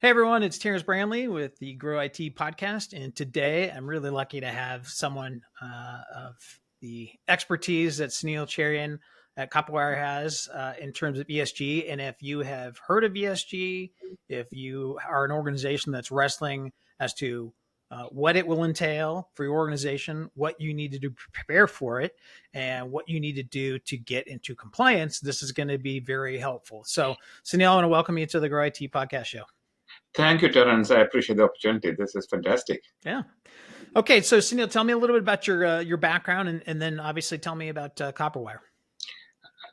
Hey everyone, it's Terrence Branley with the Grow IT podcast, and today I'm really lucky to have someone of the expertise that Sunil Cherian at Copperwire has in terms of ESG. And if you have heard of ESG, if you are an organization that's wrestling as to what it will entail for your organization, what you need to do to prepare for it, and what you need to do to get into compliance, this is going to be very helpful. So, Sunil, I want to welcome you to the Grow IT podcast show. Thank you, Terrence. I appreciate the opportunity. This is fantastic. Yeah. Okay. So, Sunil, tell me a little bit about your background, and then obviously tell me about Copperwire.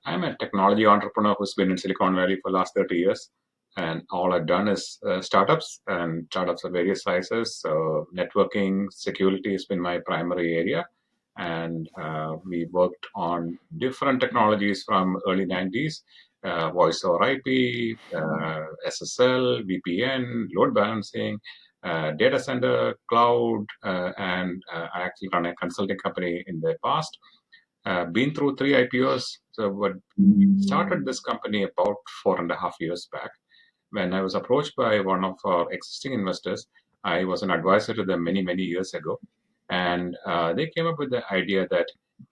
I'm a technology entrepreneur who's been in Silicon Valley for the last 30 years. And all I've done is startups and startups of various sizes. So, networking, security has been my primary area. And we worked on different technologies from early 90s, voice over IP, SSL, VPN, load balancing, data center, cloud, and I actually run a consulting company in the past. Been through three IPOs. So, what we started this company about 4.5 years back. When I was approached by one of our existing investors, I was an advisor to them many, many years ago. And they came up with the idea that,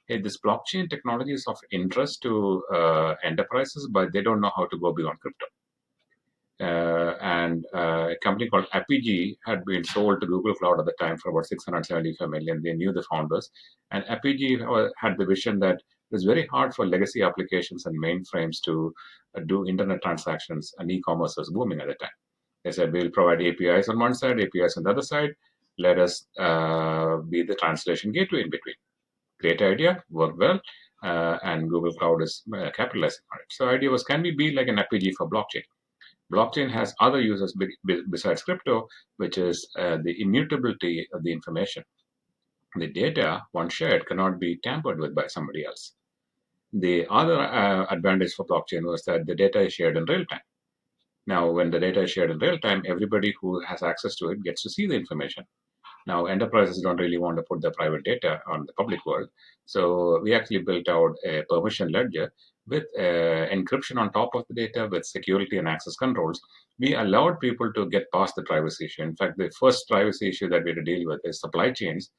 hey, this blockchain technology is of interest to enterprises, but they don't know how to go beyond crypto. And a company called Apigee had been sold to Google Cloud at the time for about 675 million. They knew the founders, and Apigee had the vision that it was very hard for legacy applications and mainframes to do internet transactions, and e-commerce was booming at the time. They said we'll provide APIs on one side, APIs on the other side. Let us be the translation gateway in between. Great idea, worked well, and Google Cloud is capitalizing on it. So, the idea was, can we be like an Apigee for blockchain? Blockchain has other uses besides crypto, which is the immutability of the information. The data once shared cannot be tampered with by somebody else. The other advantage for blockchain was that the data is shared in real time. Now, when the data is shared in real time, everybody who has access to it gets to see the information. Now, enterprises don't really want to put their private data on the public world. So we actually built out a permission ledger with encryption on top of the data with security and access controls. We allowed people to get past the privacy issue. In fact, the first privacy issue that we had to deal with is supply chains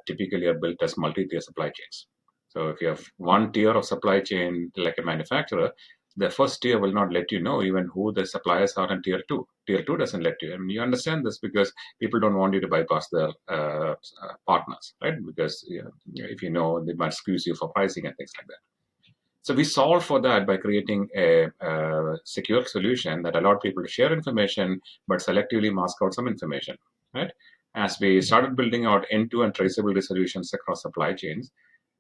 typically are built as multi-tier supply chains. So if you have one tier of supply chain, like a manufacturer, the first tier will not let you know even who the suppliers are in tier two. Tier two doesn't let you. I mean, you understand this because people don't want you to bypass their partners, right? Because if you know, they might squeeze you for pricing and things like that. So we solved for that by creating a secure solution that allowed people to share information, but selectively mask out some information, right? As we started building out end-to-end traceability solutions across supply chains,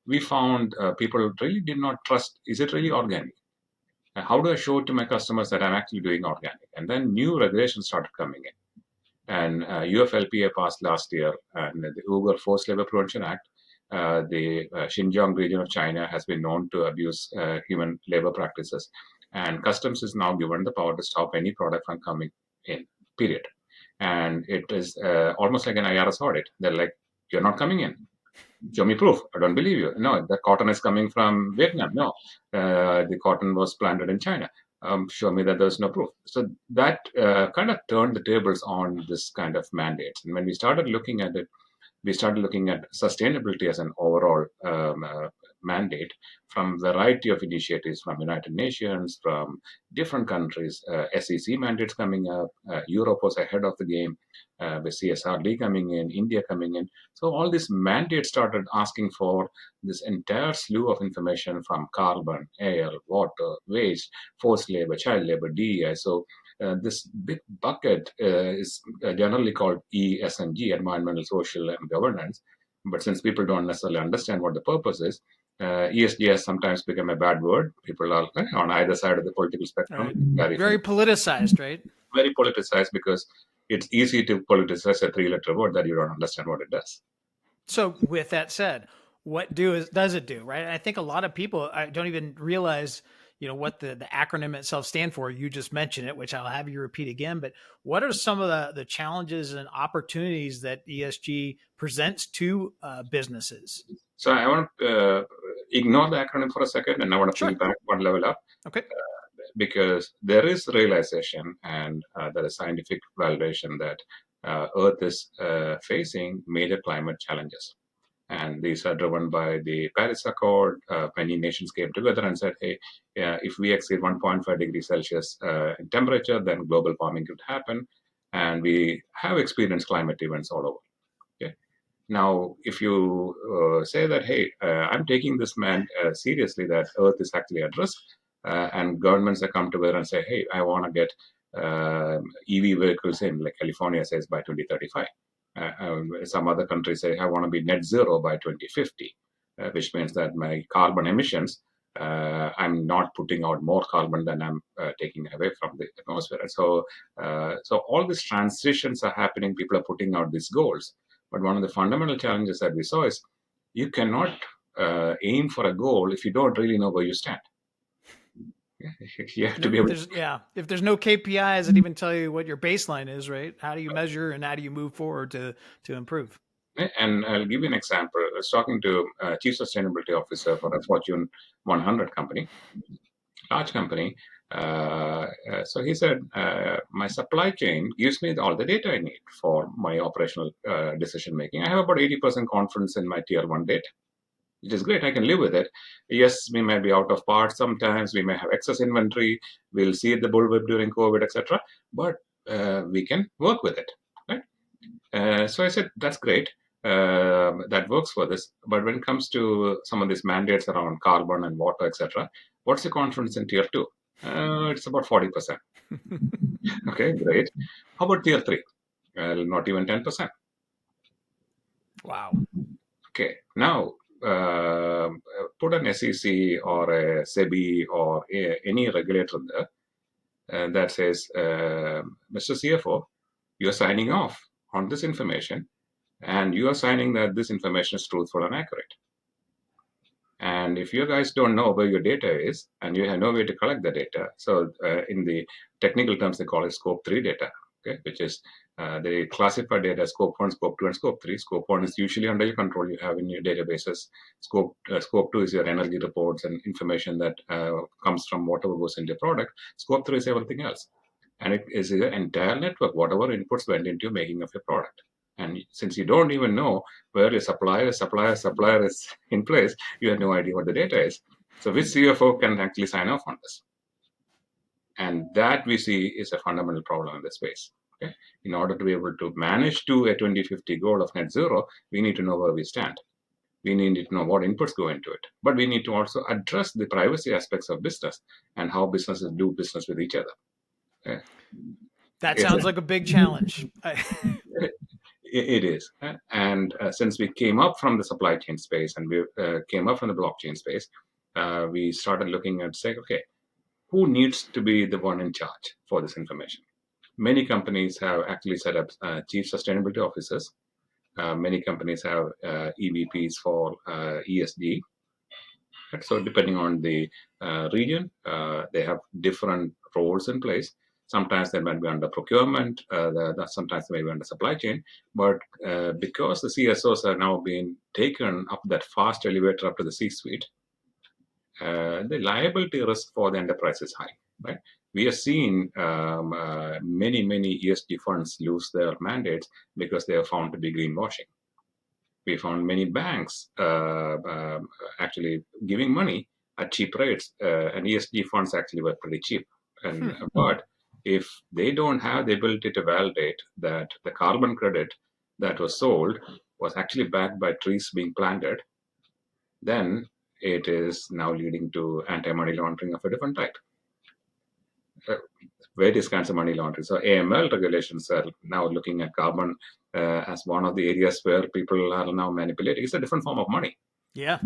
we found people really did not trust, is it really organic? How do I show to my customers that I'm actually doing organic? And then new regulations started coming in. And UFLPA passed last year, and the Uyghur Forced Labor Prevention Act. The Xinjiang region of China has been known to abuse human labor practices, and customs is now given the power to stop any product from coming in. Period. And it is almost like an IRS audit. They're like, "You're not coming in. Show me proof. I don't believe you. No, the cotton is coming from Vietnam. No, the cotton was planted in China. Show me that there's no proof." So that kind of turned the tables on this kind of mandates. And when we started looking at it, we started looking at sustainability as an overall mandate from variety of initiatives from United Nations, from different countries, SEC mandates coming up, Europe was ahead of the game with CSRD coming in, India coming in. So all these mandates started asking for this entire slew of information from carbon, air, water, waste, forced labor, child labor, DEI. So this big bucket is generally called ESG, environmental, social, and governance. But since people don't necessarily understand what the purpose is, ESG has sometimes become a bad word. People are on either side of the political spectrum. Right. Very politicized, right? Very politicized because it's easy to politicize a three-letter word that you don't understand what it does. So, with that said, what does it do, right? I think a lot of people don't even realize, what the acronym itself stand for. You just mentioned it, which I'll have you repeat again. But what are some of the challenges and opportunities that ESG presents to businesses? So I want to ignore the acronym for a second, and I want to peel Sure. back one level up. Okay. because there is realization and there is scientific validation that Earth is facing major climate challenges. And these are driven by the Paris Accord. Many nations came together and said, hey, if we exceed 1.5 degrees Celsius in temperature, then global warming could happen. And we have experienced climate events all over. Okay? Now, if you say that, hey, I'm taking this man seriously, that Earth is actually at risk, and governments have come together and say, hey, I want to get EV vehicles in, like California says, by 2035. Some other countries say, I want to be net zero by 2050, which means that my carbon emissions, I'm not putting out more carbon than I'm taking away from the atmosphere. So all these transitions are happening. People are putting out these goals. But one of the fundamental challenges that we saw is you cannot aim for a goal if you don't really know where you stand. You have to be able to. If there's no KPIs that even tell you what your baseline is, right? How do you measure and how do you move forward to improve? And I'll give you an example. I was talking to a chief sustainability officer for a Fortune 100 company, large company. So he said, my supply chain gives me all the data I need for my operational decision making. I have about 80% confidence in my tier one data, which is great. I can live with it. Yes, we may be out of parts sometimes. We may have excess inventory. We'll see the bullwhip during COVID, etc. But we can work with it, right? So I said, that's great. That works for this. But when it comes to some of these mandates around carbon and water, etc., what's the confidence in tier two? It's about 40%. Okay, great. How about tier three? Not even 10%. Wow. Okay, now put an SEC or a SEBI or any regulator there that says, Mr. CFO, you're signing off on this information and you are signing that this information is truthful and accurate. And if you guys don't know where your data is and you have no way to collect the data, so in the technical terms, they call it scope 3 data, okay, which is they classify data scope 1, scope 2, and scope 3. Scope 1 is usually under your control, you have in your databases. Scope 2 is your energy reports and information that comes from whatever goes into your product. Scope 3 is everything else. And it is your entire network, whatever inputs went into making of your product. And since you don't even know where your supplier is in place, you have no idea what the data is. So which CFO can actually sign off on this? And that we see is a fundamental problem in this space. Okay? In order to be able to manage to a 2050 goal of net zero, we need to know where we stand. We need to know what inputs go into it. But we need to also address the privacy aspects of business and how businesses do business with each other. Okay? That sounds like a big challenge. It is. And since we came up from the supply chain space and we came up from the blockchain space, we started looking at saying, okay, who needs to be the one in charge for this information? Many companies have actually set up chief sustainability officers. Many companies have EVPs for ESG. So depending on the region, they have different roles in place. Sometimes they might be under procurement, sometimes they may be under supply chain. But because the CSOs are now being taken up that fast elevator up to the C-suite, the liability risk for the enterprise is high, right? We have seen many ESG funds lose their mandates because they are found to be greenwashing. We found many banks actually giving money at cheap rates, and ESG funds actually were pretty cheap. And but if they don't have the ability to validate that the carbon credit that was sold was actually backed by trees being planted, then it is now leading to anti-money laundering of a different type. Various kinds of money laundering. So AML regulations are now looking at carbon as one of the areas where people are now manipulating. It's a different form of money. Yeah.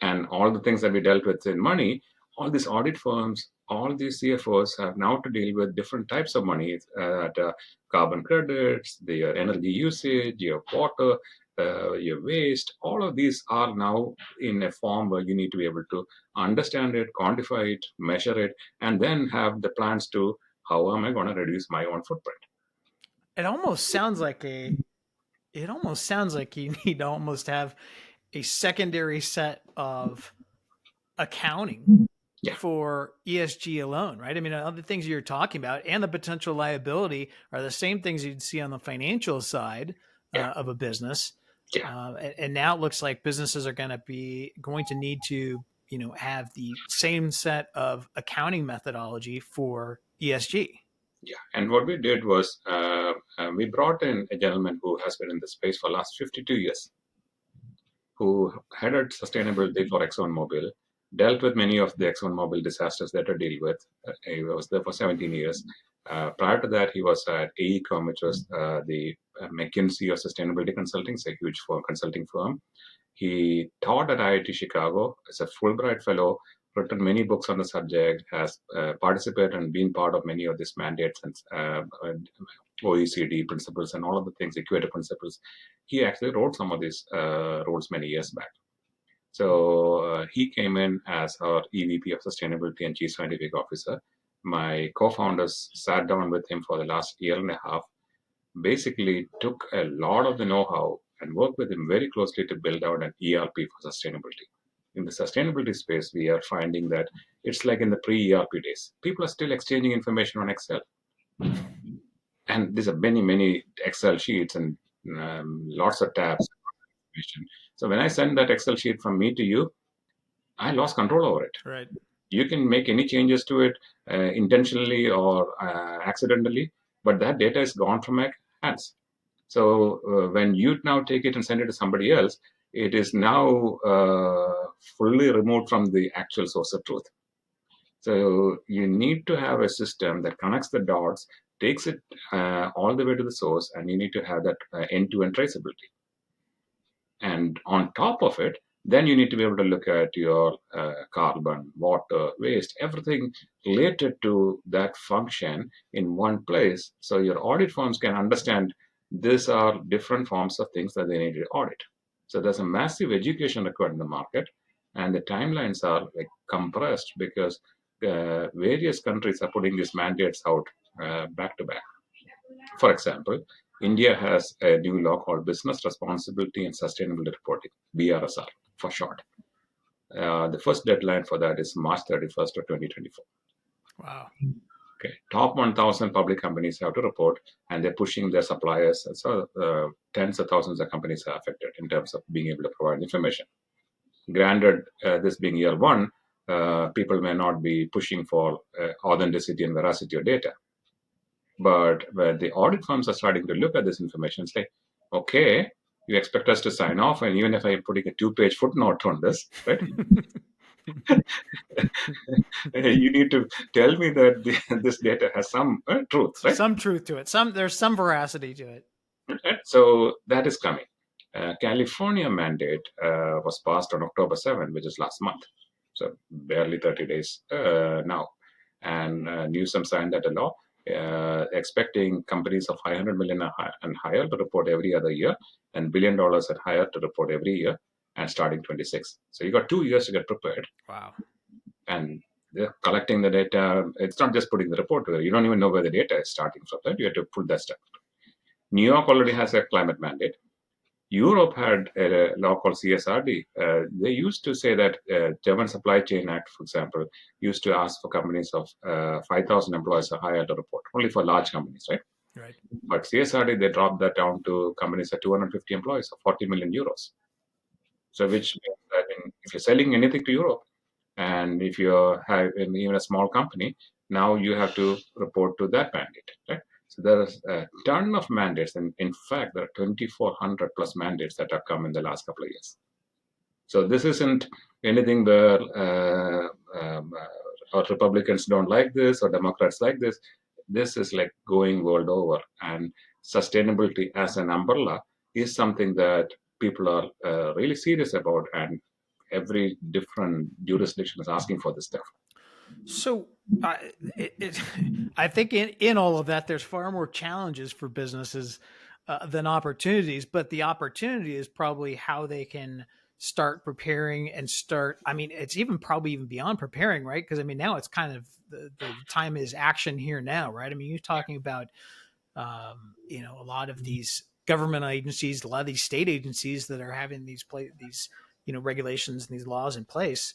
And all the things that we dealt with in money, all these audit firms, all these CFOs have now to deal with different types of money, carbon credits, your energy usage, your water, your waste. All of these are now in a form where you need to be able to understand it, quantify it, measure it, and then have the plans to how am I going to reduce my own footprint. It almost sounds like you need to almost have a secondary set of accounting Yeah. for ESG alone, right? I mean, all the things you're talking about and the potential liability are the same things you'd see on the financial side Yeah. of a business. Yeah. And now it looks like businesses are going to need to, have the same set of accounting methodology for ESG. Yeah. And what we did was we brought in a gentleman who has been in the space for the last 52 years, who headed sustainability for ExxonMobil, dealt with many of the ExxonMobil disasters that I deal with. He was there for 17 years. Prior to that, he was at AECOM, which was the McKinsey of sustainability consulting. It's a huge consulting firm. He taught at IIT Chicago as a Fulbright fellow, written many books on the subject, has participated and been part of many of these mandates and OECD principles and all of the things, equator principles. He actually wrote some of these rules many years back. So he came in as our EVP of Sustainability and Chief Scientific Officer. My co-founders sat down with him for the last year and a half, basically took a lot of the know-how and worked with him very closely to build out an ERP for sustainability. In the sustainability space, we are finding that it's like in the pre-ERP days. People are still exchanging information on Excel. And these are many, many Excel sheets and lots of tabs. So when I send that Excel sheet from me to you, I lost control over it. Right. You can make any changes to it intentionally or accidentally, but that data is gone from my hands. So when you now take it and send it to somebody else, it is now fully removed from the actual source of truth. So you need to have a system that connects the dots, takes it all the way to the source, and you need to have that end-to-end traceability. And on top of it, then you need to be able to look at your carbon, water, waste, everything related to that function in one place. So your audit firms can understand these are different forms of things that they need to audit. So there's a massive education required in the market, and the timelines are like compressed because various countries are putting these mandates out back to back. For example, India has a new law called Business Responsibility and Sustainability Reporting, BRSR for short. The first deadline for that is March 31st of 2024. Wow. Okay, top 1,000 public companies have to report, and they're pushing their suppliers. So tens of thousands of companies are affected in terms of being able to provide information. Granted, this being year one, people may not be pushing for authenticity and veracity of data. But when the audit firms are starting to look at this information, it's like, okay, you expect us to sign off, and even if I'm putting a 2-page footnote on this, right? You need to tell me that this data has some truth, right? Some truth to it. There's some veracity to it. Right? So that is coming. California mandate was passed on October 7th, which is last month. So barely 30 days now. And Newsom signed that law, expecting companies of 500 million and higher to report every other year, and $1 billion and higher to report every year, and starting 26. So you got 2 years to get prepared. Wow. And they're collecting the data. It's not just putting the report together. You don't even know where the data is starting from. Right? You have to pull that stuff. New York already has a climate mandate. Europe had a law called CSRD. They used to say that German Supply Chain Act, for example, used to ask for companies of 5,000 employees or higher to report, only for large companies, right? Right. But CSRD, they dropped that down to companies at 250 employees or 40 million euros. So which means that if you're selling anything to Europe, and if you have even a small company, now you have to report to that mandate, right? So there's a ton of mandates, and in fact, there are 2,400 plus mandates that have come in the last couple of years. So this isn't anything where or Republicans don't like this or Democrats like this. This is like going world over, and sustainability as an umbrella is something that people are really serious about, and every different jurisdiction is asking for this stuff. So I think in all of that, there's far more challenges for businesses than opportunities, but the opportunity is probably how they can start preparing and start. I mean, it's probably even beyond preparing, right? Because I mean, now it's kind of the time is action here now, right? I mean, you're talking about, a lot of these government agencies, a lot of these state agencies that are having these regulations and these laws in place.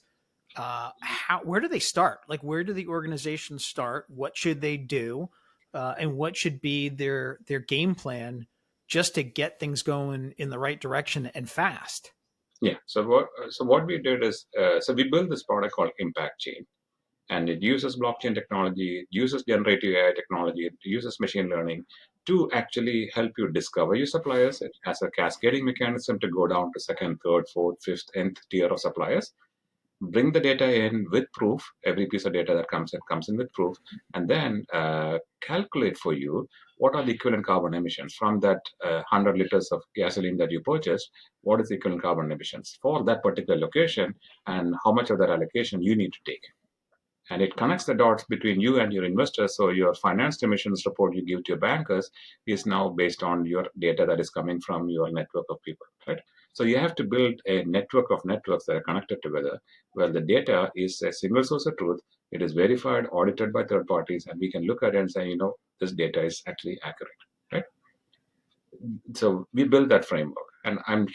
where do they start? Like, where do the organizations start? What should they do, and what should be their game plan just to get things going in the right direction and fast? Yeah. So what we did is so we built this product called Impact Chain, and it uses blockchain technology, it uses generative AI technology, it uses machine learning to actually help you discover your suppliers. It has a cascading mechanism to go down to second, third, fourth, fifth, nth tier of suppliers, bring the data in with proof. Every piece of data that comes in with proof, and then calculate for you what are the equivalent carbon emissions from that 100 liters of gasoline that you purchased. What is the equivalent carbon emissions for that particular location, and how much of that allocation you need to take, and it connects the dots between you and your investors. So your financed emissions report you give to your bankers is now based on your data that is coming from your network of people, right? So you have to build a network of networks that are connected together, where the data is a single source of truth. It is verified, audited by third parties, and we can look at it and say, this data is actually accurate, right? So we built that framework, and I'm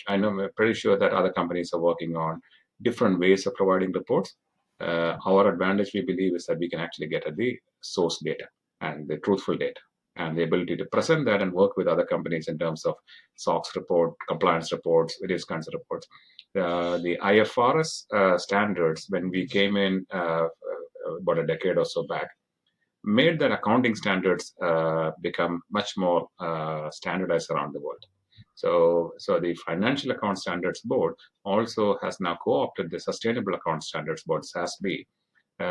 pretty sure that other companies are working on different ways of providing reports. Our advantage, we believe, is that we can actually get at the source data and the truthful data, and the ability to present that and work with other companies in terms of SOX report, compliance reports, various kinds of reports. The IFRS standards, when we came in about a decade or so back, made that accounting standards become much more standardized around the world. So the Financial Account Standards Board also has now co-opted the Sustainable Account Standards Board (SASB).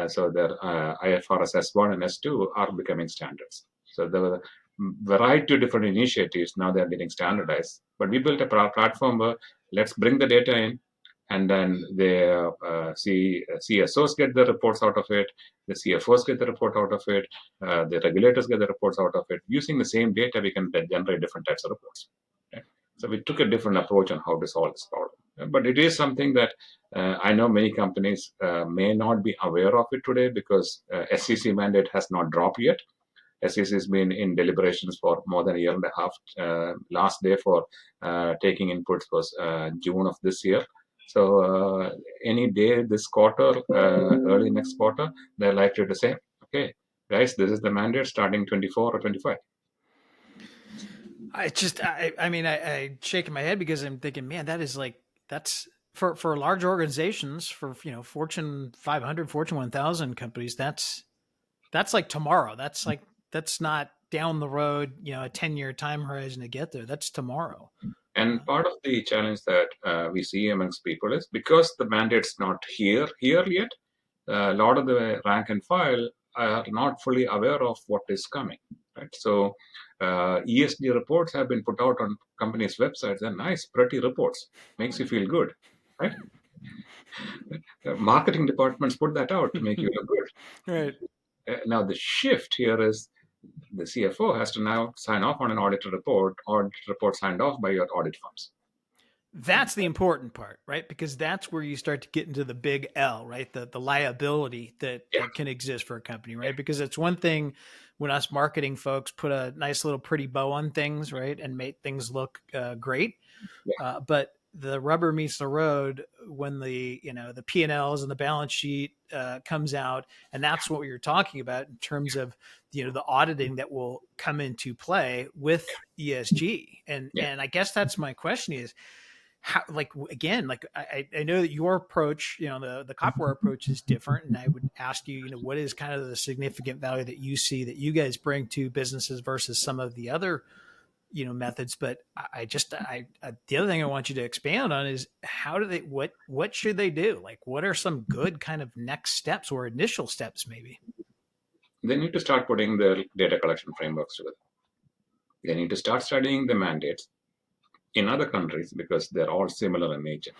So their IFRS S1 and S2 are becoming standards. So the variety of different initiatives now they're getting standardized. But we built a platform where let's bring the data in, and then the CSOs get the reports out of it, the CFOs get the report out of it, the regulators get the reports out of it. Using the same data, we can generate different types of reports. Right? So we took a different approach on how to solve this problem. But it is something that I know many companies may not be aware of it today, because SEC mandate has not dropped yet. SEC has been in deliberations for more than a year and a half. Last day for taking inputs was June of this year. So any day this quarter, early next quarter, they're likely to say, okay, guys, this is the mandate starting 24 or 25. I shaking my head because I'm thinking, man, that is like, that's for large organizations, for, Fortune 500, Fortune 1000 companies. That's like tomorrow. That's not down the road, a 10-year time horizon to get there. That's tomorrow. And part of the challenge that we see amongst people is because the mandate's not here yet, a lot of the rank and file are not fully aware of what is coming. Right? So ESG reports have been put out on companies' websites. They're nice, pretty reports. Makes you feel good, right? Marketing departments put that out to make you look good. Right. Now the shift here is the CFO has to now sign off on an audit report signed off by your audit firms. That's the important part, right? Because that's where you start to get into the big L, right? The liability that can exist for a company, right? Because it's one thing when us marketing folks put a nice little pretty bow on things, right, and make things look great. Yeah. But the rubber meets the road when the P&Ls and the balance sheet comes out, and that's what you're talking about in terms of the auditing that will come into play with ESG. And I guess that's my question is, how, like, again, like I know that your approach, the Copperwire approach is different, and I would ask you, what is kind of the significant value that you see that you guys bring to businesses versus some of the other methods. But the other thing I want you to expand on is how do they, what should they do? Like, what are some good kind of next steps or initial steps maybe? They need to start putting their data collection frameworks together. They need to start studying the mandates in other countries because they're all similar in nature,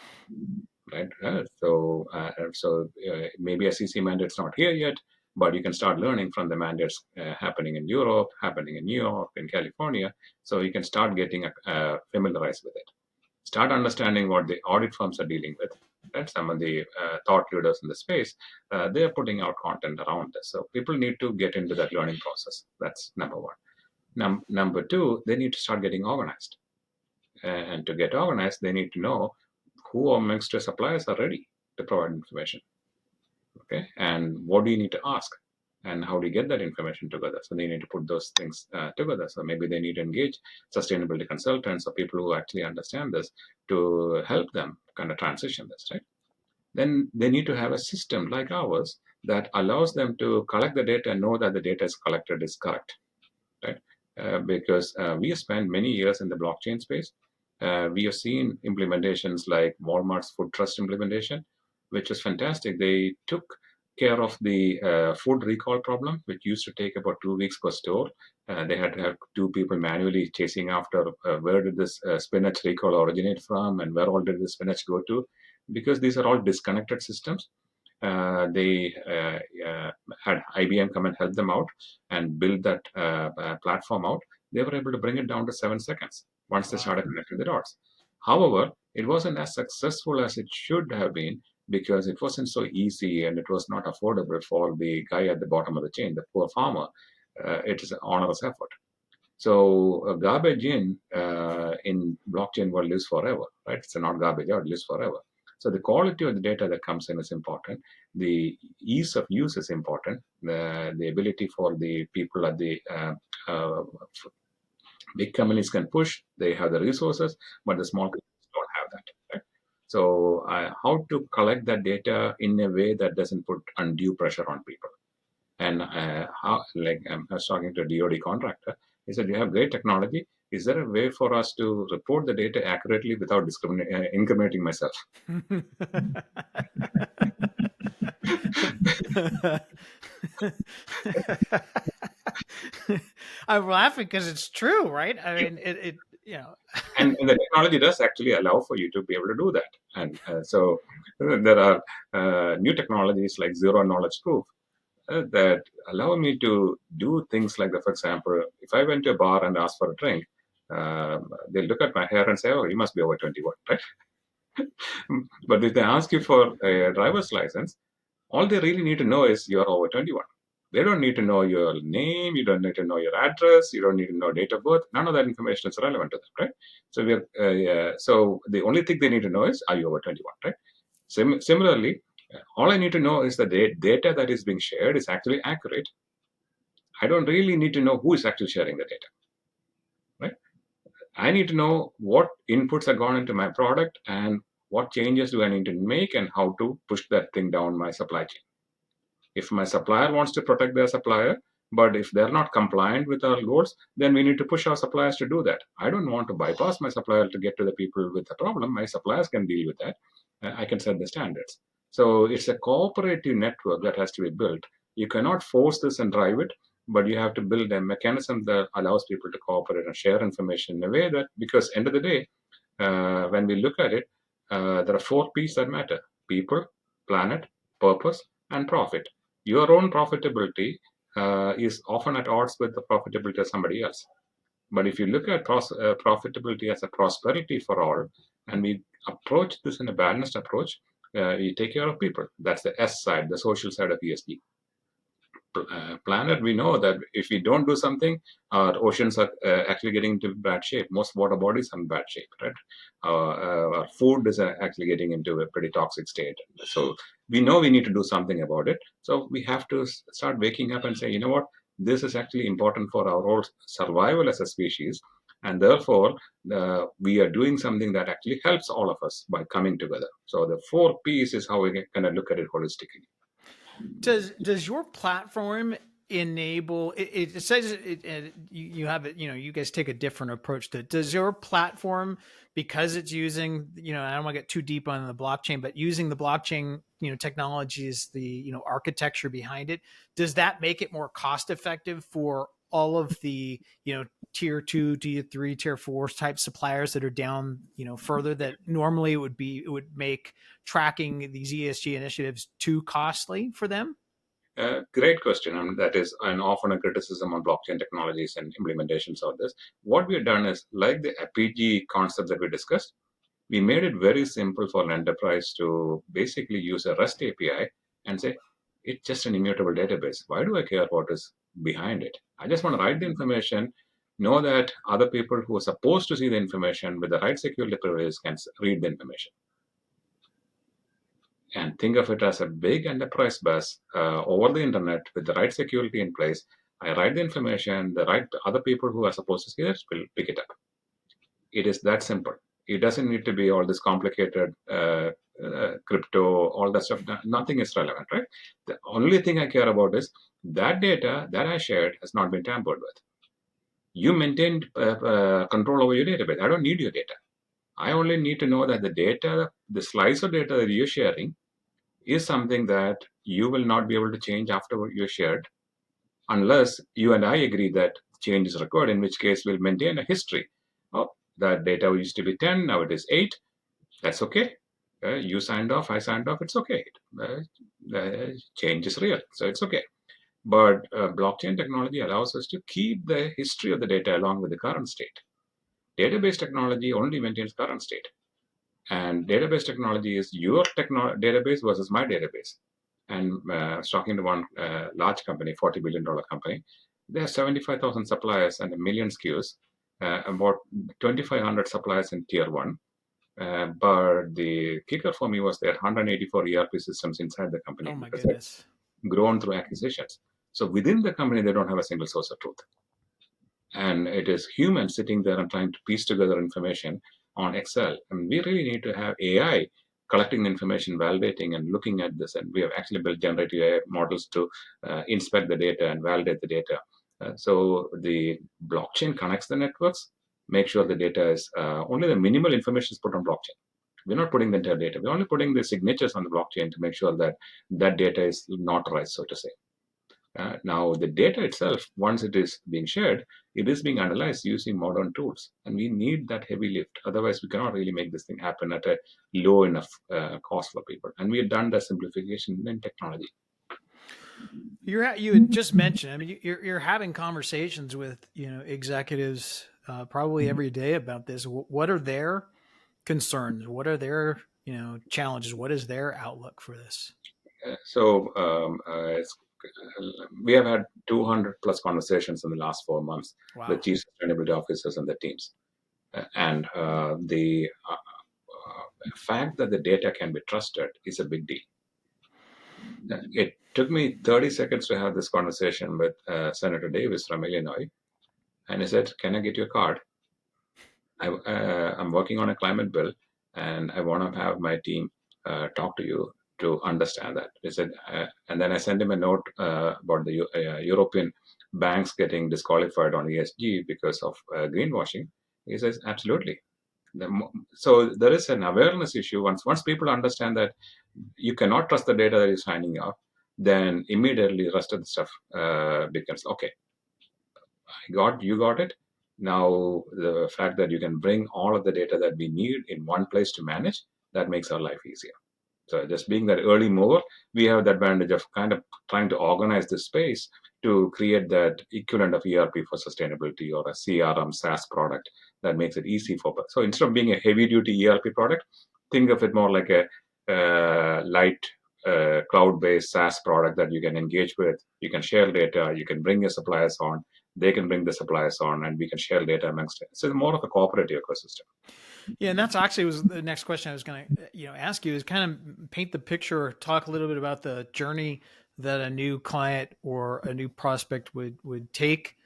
right? So maybe a SEC mandate's not here yet, but you can start learning from the mandates happening in Europe, happening in New York, in California. So you can start getting familiarized with it. Start understanding what the audit firms are dealing with. Right? Some of the thought leaders in the space, they are putting out content around this. So people need to get into that learning process. That's number one. Number two, they need to start getting organized. And to get organized, they need to know who amongst their suppliers are ready to provide information. Okay, and what do you need to ask? And how do you get that information together? So they need to put those things together. So maybe they need to engage sustainability consultants or people who actually understand this to help them kind of transition this, right? Then they need to have a system like ours that allows them to collect the data and know that the data is collected is correct, right? Because we have spent many years in the blockchain space. We have seen implementations like Walmart's food trust implementation, which was fantastic. They took care of the food recall problem, which used to take about 2 weeks per store. They had to have two people manually chasing after where did this spinach recall originate from and where all did the spinach go to, because these are all disconnected systems. They had IBM come and help them out and build that platform out. They were able to bring it down to 7 seconds once they Wow. started connecting the dots. However, it wasn't as successful as it should have been because it wasn't so easy and it was not affordable for the guy at the bottom of the chain, the poor farmer. It is an onerous effort. So garbage in blockchain world lives forever, right? It's not garbage out, it lives forever. So the quality of the data that comes in is important. The ease of use is important. The ability for the people at the uh, big companies can push. They have the resources, but the small companies don't have that. Right? So how to collect that data in a way that doesn't put undue pressure on people? And how, like I was talking to a DoD contractor, he said, "You have great technology. Is there a way for us to report the data accurately without incriminating myself?" I'm laughing because it's true, right? I mean, it you know. And the technology does actually allow for you to be able to do that. And so there are new technologies like zero knowledge proof that allow me to do things like that. For example, if I went to a bar and asked for a drink, they look at my hair and say, "Oh, you must be over 21, right?" But if they ask you for a driver's license, all they really need to know is you're over 21. They don't need to know your name, you don't need to know your address, you don't need to know date of birth. None of that information is relevant to them, right? So so the only thing they need to know is, are you over 21, right? Similarly, all I need to know is the data that is being shared is actually accurate. I don't really need to know who is actually sharing the data, right? I need to know what inputs are gone into my product and what changes do I need to make and how to push that thing down my supply chain. If my supplier wants to protect their supplier, but if they're not compliant with our goals, then we need to push our suppliers to do that. I don't want to bypass my supplier to get to the people with the problem. My suppliers can deal with that. I can set the standards. So it's a cooperative network that has to be built. You cannot force this and drive it, but you have to build a mechanism that allows people to cooperate and share information in a way that, because end of the day, when we look at it, there are 4 P's that matter: people, planet, purpose, and profit. Your own profitability is often at odds with the profitability of somebody else. But if you look at profitability as a prosperity for all, and we approach this in a balanced approach, you take care of people. That's the S side, the social side of ESG. Planet, we know that if we don't do something, our oceans are actually getting into bad shape. Most water bodies are in bad shape, right? Our food is actually getting into a pretty toxic state. So we know we need to do something about it. So we have to start waking up and say, you know what? This is actually important for our whole survival as a species. And therefore, we are doing something that actually helps all of us by coming together. So the 4 P's is how we kind of look at it holistically. Does your platform enable it says you have it, you guys take a different approach to it. Does your platform, because it's using, I don't want to get too deep on the blockchain, but using the blockchain technologies, the architecture behind it, does that make it more cost effective for all of the tier 2, tier 3, tier 4 type suppliers that are down further, that normally it would make tracking these ESG initiatives too costly for them? Great question. And that is an often a criticism on blockchain technologies and implementations of this. What we have done is, like the APG concept that we discussed, we made it very simple for an enterprise to basically use a REST API and say, it's just an immutable database. Why do I care what is behind it? I just want to write the information, know that other people who are supposed to see the information with the right security privileges can read the information. and think of it as a big enterprise bus over the internet with the right security in place. I write the information, the right other people who are supposed to see it will pick it up. It is that simple. It doesn't need to be all this complicated crypto, all that stuff. Nothing is relevant, right? The only thing I care about is that data that I shared has not been tampered with. You maintain control over your database. I don't need your data. I only need to know that the data, the slice of data that you're sharing, is something that you will not be able to change after you shared, unless you and I agree that change is required, in which case we'll maintain a history. Oh, that data used to be 10, now it is 8. That's okay. You signed off, I signed off, it's okay. Change is real, so it's okay. But blockchain technology allows us to keep the history of the data along with the current state. Database technology only maintains current state. And database technology is your database versus my database. And I was talking to one large company, $40 billion company. They have 75,000 suppliers and a million SKUs, about 2,500 suppliers in tier one. But the kicker for me was there are 184 ERP systems inside the company Oh my because they've goodness. grown through acquisitions. So within the company, they don't have a single source of truth. And it is humans sitting there and trying to piece together information on Excel. I mean, we really need to have AI collecting the information, validating, and looking at this. And we have actually built generative AI models to inspect the data and validate the data. So the blockchain connects the networks, make sure the data is only the minimal information is put on blockchain. We're not putting the entire data. We're only putting the signatures on the blockchain to make sure that that data is notarized, so to say. Now, the data itself, once it is being shared, it is being analyzed using modern tools. And we need that heavy lift. Otherwise, we cannot really make this thing happen at a low enough cost for people. And we have done that simplification in technology. You had just mentioned. I mean, you're having conversations with executives probably every day about this. What are their concerns? What are their challenges? What is their outlook for this? We have had 200 plus conversations in the last 4 months with Wow. chief sustainability officers and the teams. And the fact that the data can be trusted is a big deal. It took me 30 seconds to have this conversation with Senator Davis from Illinois. And he said, "Can I get your card? I'm working on a climate bill and I want to have my team talk to you to understand that." He said, and then I sent him a note about the European banks getting disqualified on ESG because of greenwashing. He says, absolutely. So there is an awareness issue. Once people understand that you cannot trust the data that is signing up, then immediately the rest of the stuff becomes okay. You got it. Now the fact that you can bring all of the data that we need in one place to manage, that makes our life easier. So just being that early mover, we have the advantage of kind of trying to organize this space to create that equivalent of ERP for sustainability or a CRM SaaS product that makes it easy for. So instead of being a heavy duty ERP product, think of it more like a light cloud-based SaaS product that you can engage with. You can share data. You can bring your suppliers on. They can bring the suppliers on, and we can share data amongst it. So it's more of a cooperative ecosystem. Yeah, and that's actually was the next question I was going to ask you is kind of paint the picture or talk a little bit about the journey that a new client or a new prospect would take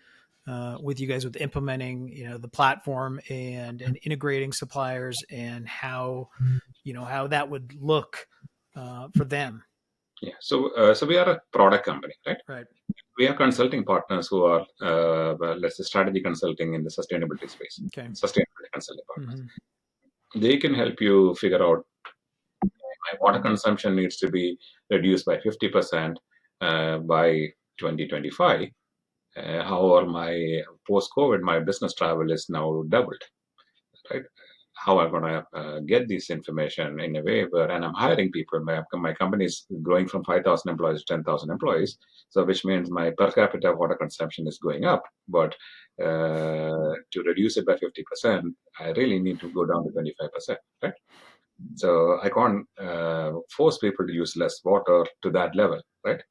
with you guys with implementing the platform and integrating suppliers and how how that would look for them. Yeah. So we are a product company, right? Right. We have consulting partners who are, let's say, strategy consulting in the sustainability space, Okay. sustainability consulting partners. Mm-hmm. They can help you figure out my water consumption needs to be reduced by 50% by 2025. However, my post-COVID, my business travel is now doubled, right? How I'm going to get this information in a way where, and I'm hiring people. My company is growing from 5,000 employees to 10,000 employees. So, which means my per capita water consumption is going up. But to reduce it by 50%, I really need to go down to 25%, right? So, I can't force people to use less water to that level, right?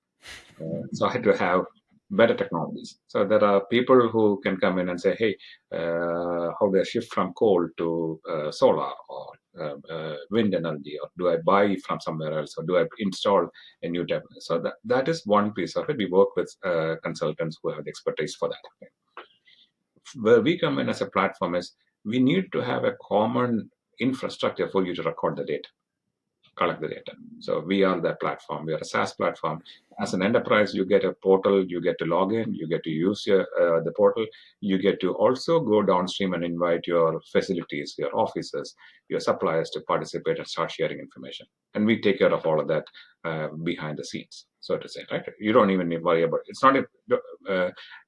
So, I had to have better technologies. So there are people who can come in and say, hey, how do I shift from coal to solar or wind energy, or do I buy from somewhere else, or do I install a new technology? So that is one piece of it. We work with consultants who have the expertise for that. Where we come in as a platform is we need to have a common infrastructure for you to record the data, collect the data. So we are that platform. We are a SaaS platform. As an enterprise, you get a portal, you get to log in, you get to use the portal. You get to also go downstream and invite your facilities, your offices, your suppliers to participate and start sharing information. And we take care of all of that behind the scenes, so to say, right? You don't even need to worry about it. It's not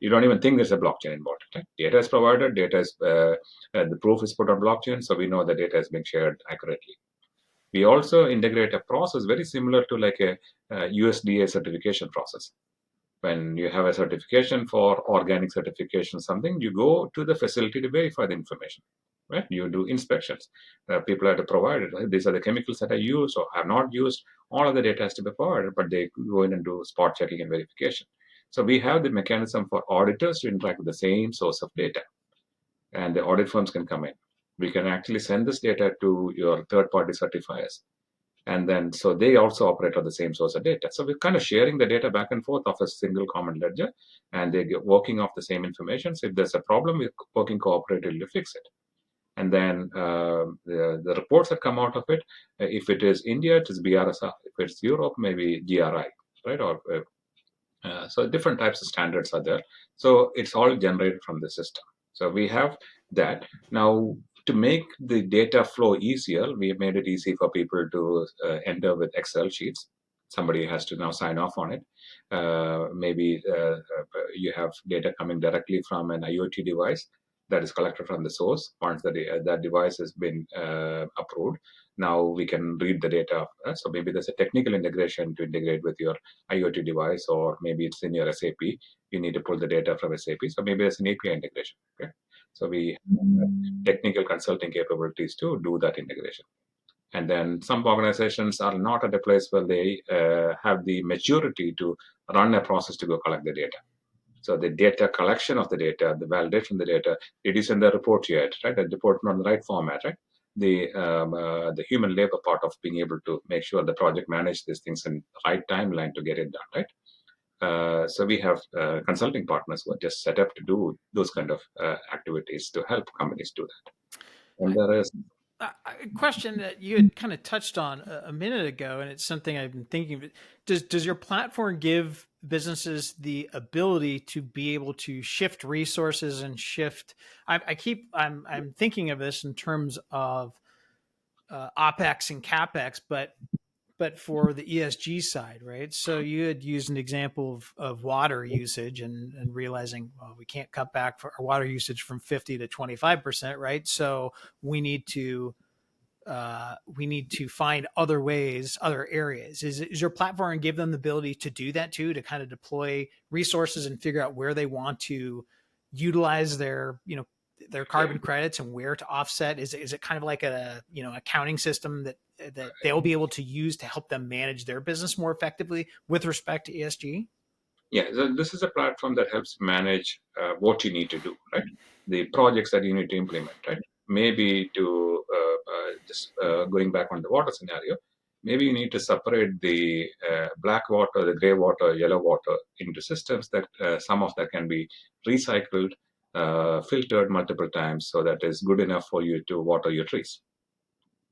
you don't even think there's a blockchain involved. Right? Data is provided, data is the proof is put on blockchain, so we know the data is being shared accurately. We also integrate a process very similar to like a USDA certification process. When you have a certification for organic certification, something, you go to the facility to verify the information, right? You do inspections. People have to provide it. Right? These are the chemicals that I use or have not used. All of the data has to be provided, but they go in and do spot checking and verification. So we have the mechanism for auditors to interact with the same source of data, and the audit firms can come in. We can actually send this data to your third-party certifiers, and then so they also operate on the same source of data. So we're kind of sharing the data back and forth of a single common ledger, and they're working off the same information. So if there's a problem, we're working cooperatively to fix it. And then the reports that come out of it, if it is India, it is BRSR. If it's Europe, maybe GRI, right? Or so different types of standards are there. So it's all generated from the system. So we have that. Now, to make the data flow easier, we made it easy for people to enter with Excel sheets. Somebody has to now sign off on it. Maybe you have data coming directly from an IoT device that is collected from the source. Once that device has been approved, now we can read the data. So maybe there's a technical integration to integrate with your IoT device, or maybe it's in your SAP. You need to pull the data from SAP. So maybe there's an API integration. Okay. So we have technical consulting capabilities to do that integration. And then some organizations are not at a place where they have the maturity to run a process to go collect the data. So the data collection of the data, the validation of the data, it is in the report yet, right? The report not in the right format, right? The human labor part of being able to make sure the project manage these things in the right timeline to get it done, right? So we have consulting partners who are just set up to do those kind of activities to help companies do that. And there is A question that you had kind of touched on a minute ago, and it's something I've been thinking of. Does your platform give businesses the ability to be able to shift resources and shift? I'm thinking of this in terms of OpEx and CapEx, but for the ESG side, right? So you had used an example of water usage and realizing, well, we can't cut back for our water usage from 50 to 25%, right? So we need to find other ways, other areas. Is your platform give them the ability to do that too, to kind of deploy resources and figure out where they want to utilize their carbon credits and where to offset? Is it kind of like a accounting system that they'll be able to use to help them manage their business more effectively with respect to ESG? Yeah, so this is a platform that helps manage what you need to do, right? The projects that you need to implement, right? Maybe to just going back on the water scenario, maybe you need to separate the black water, the gray water, yellow water into systems that some of that can be recycled, filtered multiple times, so that is good enough for you to water your trees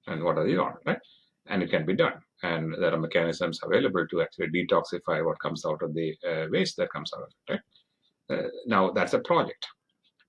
and water the yard, right? And it can be done. And there are mechanisms available to actually detoxify what comes out of the waste that comes out of it, right? Now, that's a project.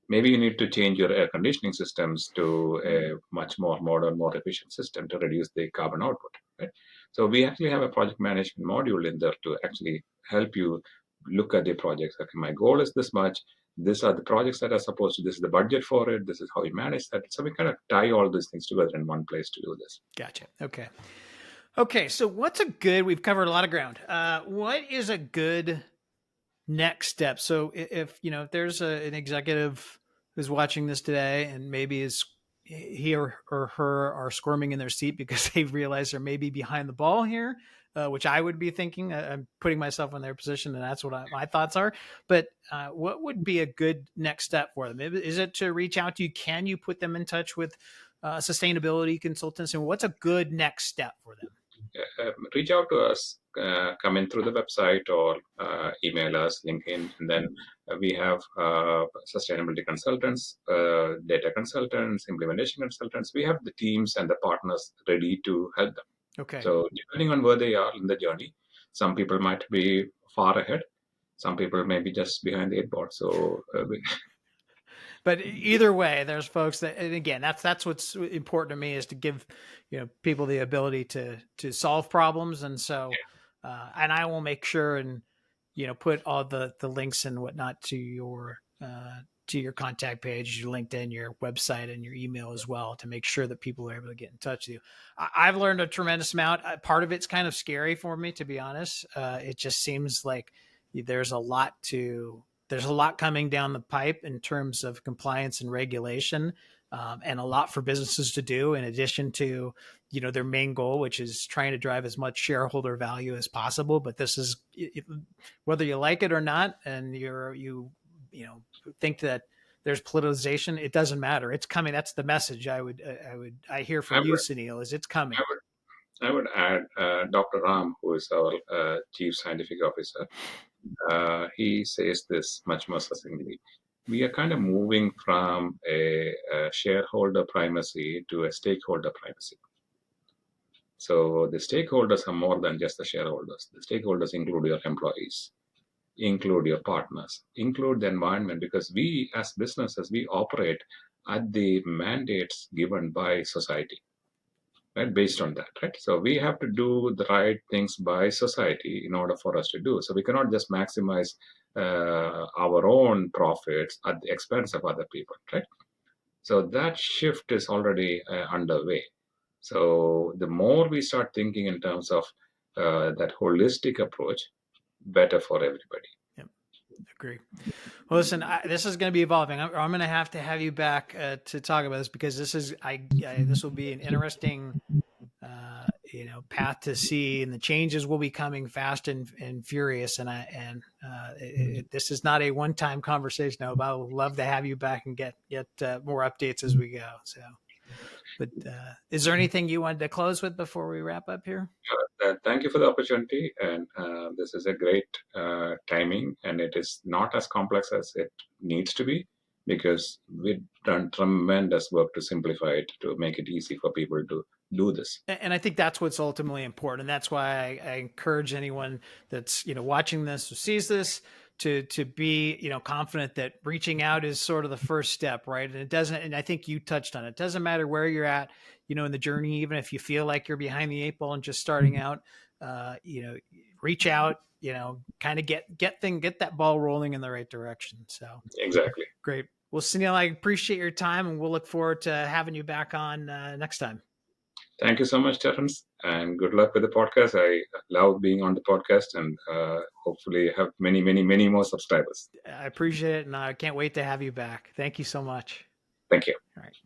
Maybe you need to change your air conditioning systems to a much more modern, more efficient system to reduce the carbon output, right? So we actually have a project management module in there to actually help you look at the projects. Okay, my goal is this much. These are the projects that are supposed to. This is the budget for it. This is how you manage that. So we kind of tie all these things together in one place to do this. Gotcha. Okay. Okay. So we've covered a lot of ground. What is a good next step? So if there's an executive who's watching this today and maybe he or her are squirming in their seat because they realize they're maybe behind the ball here, which I would be thinking. I'm putting myself in their position, and that's what my thoughts are. But what would be a good next step for them? Is it to reach out to you? Can you put them in touch with sustainability consultants? And what's a good next step for them? Reach out to us, come in through the website or email us, LinkedIn, and then we have sustainability consultants, data consultants, implementation consultants. We have the teams and the partners ready to help them. Okay. So depending on where they are in the journey, some people might be far ahead, some people may be just behind the 8 board. So but either way, there's folks that, and again, that's what's important to me, is to give people the ability to solve problems. And so and I will make sure and put all the links and whatnot to your contact page, your LinkedIn, your website, and your email as well, to make sure that people are able to get in touch with you. I've learned a tremendous amount. Part of it's kind of scary for me, to be honest. It just seems like there's a lot coming down the pipe in terms of compliance and regulation, and a lot for businesses to do, in addition to their main goal, which is trying to drive as much shareholder value as possible. But this is, whether you like it or not, and you think that there's politicization, it doesn't matter. It's coming. That's the message I hear from you, Sunil, is it's coming. I would add Dr. Ram, who is our Chief Scientific Officer. He says this much more succinctly. We are kind of moving from a shareholder primacy to a stakeholder primacy. So the stakeholders are more than just the shareholders. The stakeholders include your employees, include your partners, include the environment, because we as businesses, we operate at the mandates given by society. Right, based on that, right? So we have to do the right things by society in order for us to do. So we cannot just maximize our own profits at the expense of other people, right? So that shift is already underway. So the more we start thinking in terms of that holistic approach, better for everybody. Yep. Agree. Well, listen, this is going to be evolving. I'm going to have you back to talk about this, because this will be an interesting path to see, and the changes will be coming fast and furious. And this is not a one-time conversation. I would love to have you back and get more updates as we go. So, but is there anything you wanted to close with before we wrap up here? Thank you for the opportunity, and this is a great timing, and it is not as complex as it needs to be, because we've done tremendous work to simplify it, to make it easy for people to do this. And I think that's what's ultimately important. And that's why I encourage anyone that's, watching this or sees this to be, confident that reaching out is sort of the first step, right? And and I think you touched on it. It doesn't matter where you're at, in the journey, even if you feel like you're behind the 8 ball and just starting out, reach out, kind of get that ball rolling in the right direction. So Exactly. Great. Well, Sunil, I appreciate your time, and we'll look forward to having you back on next time. Thank you so much, Terrence, and good luck with the podcast. I love being on the podcast, and hopefully have many, many, many more subscribers. I appreciate it, and I can't wait to have you back. Thank you so much. Thank you. All right.